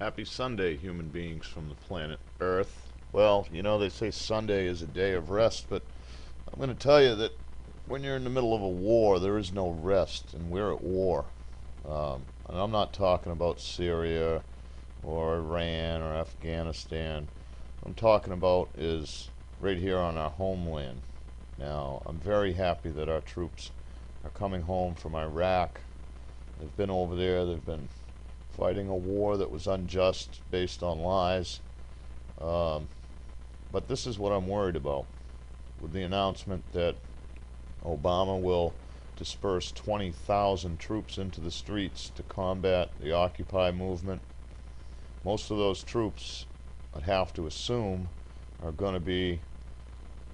Happy Sunday, human beings from the planet Earth. Well, they say Sunday is a day of rest, but I'm going to tell you that when you're in the middle of a war, there is no rest, and we're at war. And I'm not talking about Syria or Iran or Afghanistan. What I'm talking about is right here on our homeland. Now, I'm very happy that our troops are coming home from Iraq. They've been over there, they've been fighting a war that was unjust based on lies. But this is what I'm worried about. With the announcement that Obama will disperse 20,000 troops into the streets to combat the Occupy movement, most of those troops, I'd have to assume, are going to be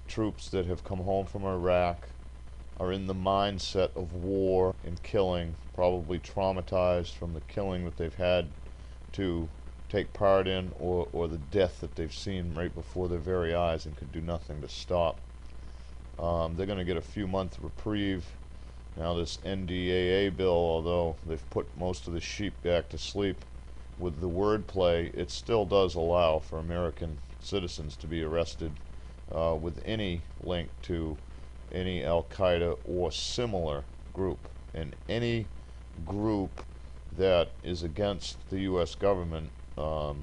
troops that have come home from Iraq, are in the mindset of war and killing, probably traumatized from the killing that they've had to take part in, or the death that they've seen right before their very eyes and could do nothing to stop. They're going to get a few month reprieve. Now this NDAA bill, although they've put most of the sheep back to sleep with the wordplay, it still does allow for American citizens to be arrested with any link to any Al-Qaeda or similar group. And any group that is against the U.S. government, I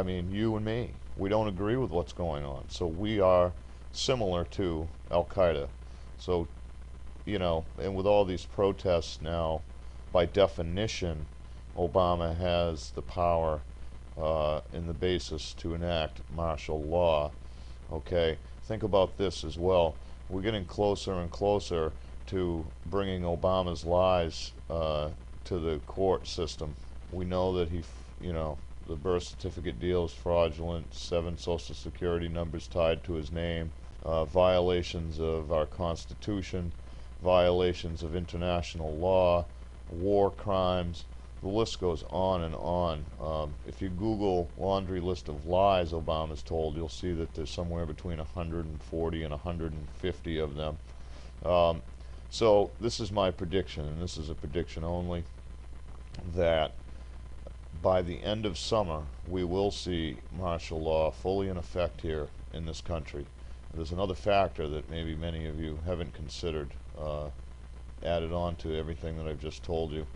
mean, you and me, we don't agree with what's going on. So we are similar to Al-Qaeda. So, and with all these protests now, by definition, Obama has the power and the basis to enact martial law. Okay, think about this as well. We're getting closer and closer to bringing Obama's lies to the court system. We know that the birth certificate deal is fraudulent, 7 social security numbers tied to his name, violations of our Constitution, violations of international law, war crimes. The list goes on and on. If you Google laundry list of lies Obama's told, you'll see that there's somewhere between 140 and 150 of them. So this is my prediction, and this is a prediction only, that by the end of summer we will see martial law fully in effect here in this country. There's another factor that maybe many of you haven't considered, added on to everything that I've just told you.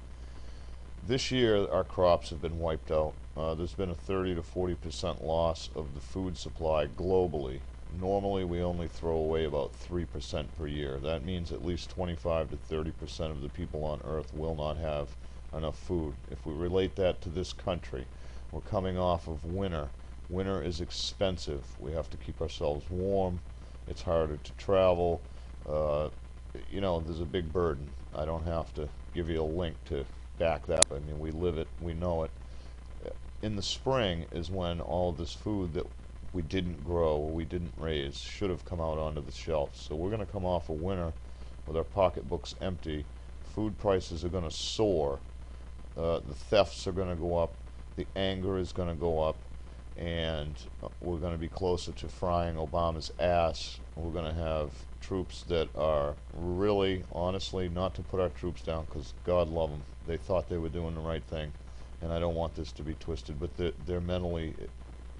This year our crops have been wiped out. There's been a 30 to 40% loss of the food supply globally. Normally we only throw away about 3% per year. That means at least 25 to 30% of the people on Earth will not have enough food. If we relate that to this country, we're coming off of winter. Winter is expensive. We have to keep ourselves warm. It's harder to travel. There's a big burden. I don't have to give you a link to back that. I mean, we live it, we know it. In the spring is when all of this food that we didn't grow, we didn't raise, should have come out onto the shelves. So we're going to come off a winter with our pocketbooks empty. Food prices are going to soar. The thefts are going to go up. The anger is going to go up. And we're going to be closer to frying Obama's ass. We're going to have troops that are really, honestly, not to put our troops down, because God love them. They thought they were doing the right thing. And I don't want this to be twisted, but they're mentally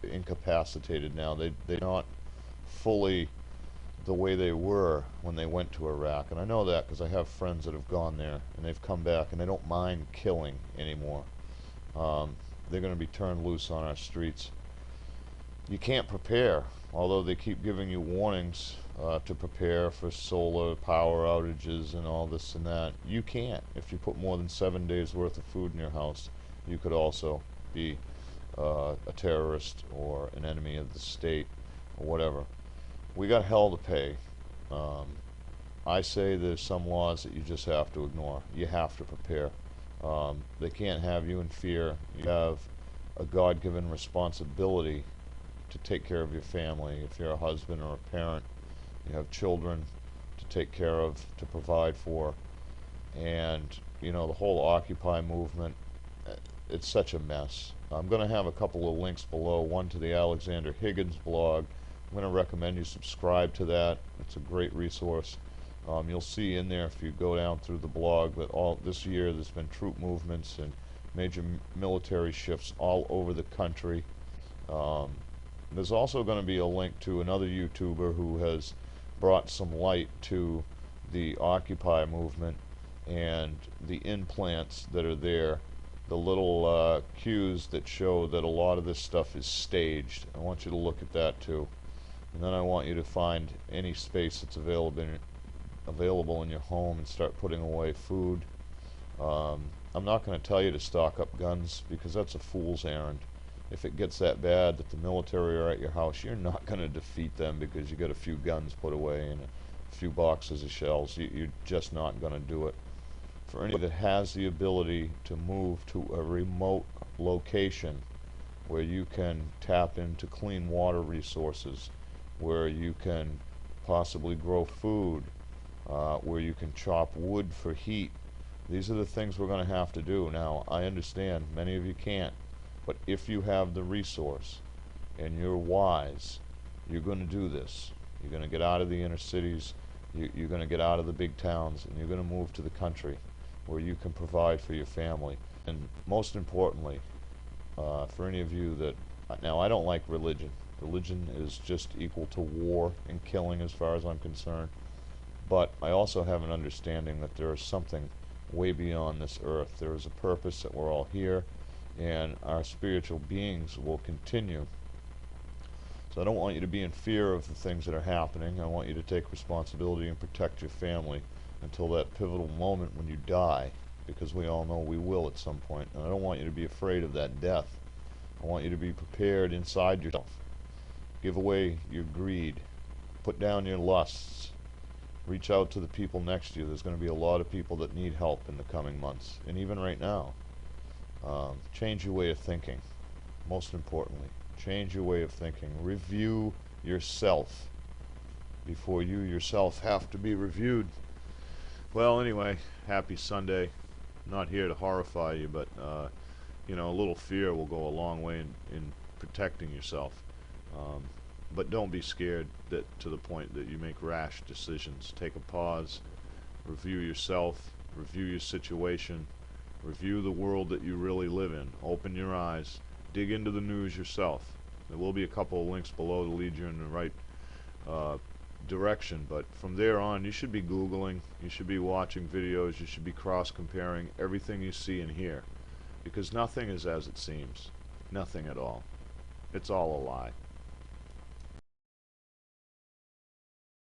incapacitated now. They're not fully the way they were when they went to Iraq. And I know that because I have friends that have gone there and they've come back and they don't mind killing anymore. They're going to be turned loose on our streets. You can't prepare, although they keep giving you warnings to prepare for solar power outages and all this and that. You can't. If you put more than 7 days worth of food in your house, you could also be a terrorist or an enemy of the state or whatever. We got hell to pay. I say there's some laws that you just have to ignore. You have to prepare. They can't have you in fear. You have a God-given responsibility to take care of your family. If you're a husband or a parent, you have children to take care of, to provide for. And the whole Occupy movement, it's such a mess. I'm going to have a couple of links below, one to the Alexander Higgins blog. I'm going to recommend you subscribe to that. It's a great resource. You'll see in there, if you go down through the blog, that all this year there's been troop movements in major military shifts all over the country. Um, there's also going to be a link to another YouTuber who has brought some light to the Occupy movement and the implants that are there, the little cues that show that a lot of this stuff is staged. I want you to look at that too. And then I want you to find any space that's available in your home and start putting away food. I'm not going to tell you to stock up guns because that's a fool's errand. If it gets that bad that the military are at your house, you're not going to defeat them because you got a few guns put away and a few boxes of shells. You're just not going to do it. For any that has the ability to move to a remote location where you can tap into clean water resources, where you can possibly grow food, where you can chop wood for heat. These are the things we're going to have to do. Now, I understand many of you can't, but if you have the resource and you're wise, you're going to do this. You're going to get out of the inner cities, you're going to get out of the big towns, and you're going to move to the country where you can provide for your family. And most importantly, for any of you that, now I don't like religion. Religion is just equal to war and killing as far as I'm concerned. But I also have an understanding that there is something way beyond this earth. There is a purpose that we're all here, and our spiritual beings will continue. So I don't want you to be in fear of the things that are happening. I want you to take responsibility and protect your family until that pivotal moment when you die, because we all know we will at some point. And I don't want you to be afraid of that death. I want you to be prepared inside yourself. Give away your greed. Put down your lusts. Reach out to the people next to you. There's going to be a lot of people that need help in the coming months, and even right now. Change your way of thinking. Most importantly, change your way of thinking. Review yourself before you yourself have to be reviewed. Well, anyway, happy Sunday. Not here to horrify you, but you know, a little fear will go a long way in protecting yourself. But don't be scared to the point that you make rash decisions. Take a pause, review yourself, review your situation, review the world that you really live in. Open your eyes, dig into the news yourself. There will be a couple of links below to lead you in the right direction, but from there on you should be Googling, you should be watching videos, you should be cross-comparing everything you see and hear, because nothing is as it seems. Nothing at all. It's all a lie.